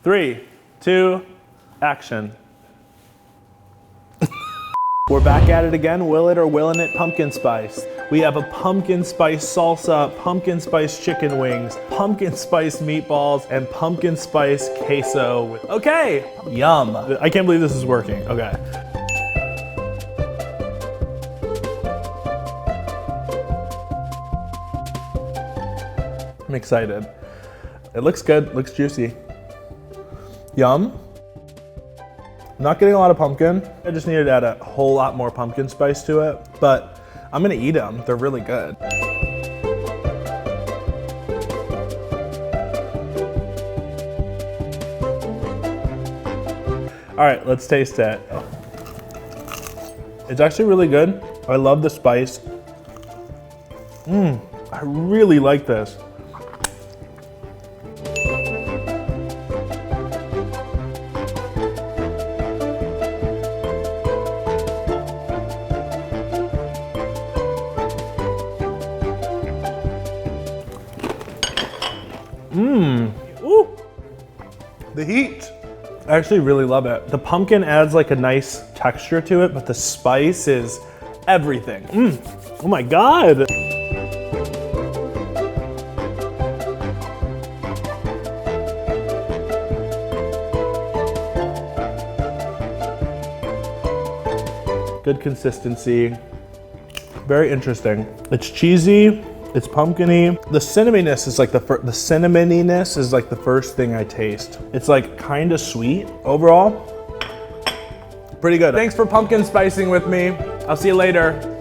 3, 2, action. We're back at it again. Will it or willin' it pumpkin spice. We have a pumpkin spice salsa, pumpkin spice chicken wings, pumpkin spice meatballs, and pumpkin spice queso. Okay, yum. I can't believe this is working. Okay. I'm excited. It looks good, looks juicy. Yum. Not getting a lot of pumpkin. I just needed to add a whole lot more pumpkin spice to it, but I'm gonna eat them. They're really good. All right, let's taste it. It's actually really good. I love the spice. I really like this. Ooh, the heat. I actually really love it. The pumpkin adds like a nice texture to it, but the spice is everything. Oh my God. Good consistency. Very interesting. It's cheesy. It's pumpkin-y. The cinnamoniness is like the first thing I taste. It's like kind of sweet. Overall, pretty good. Thanks for pumpkin spicing with me. I'll see you later.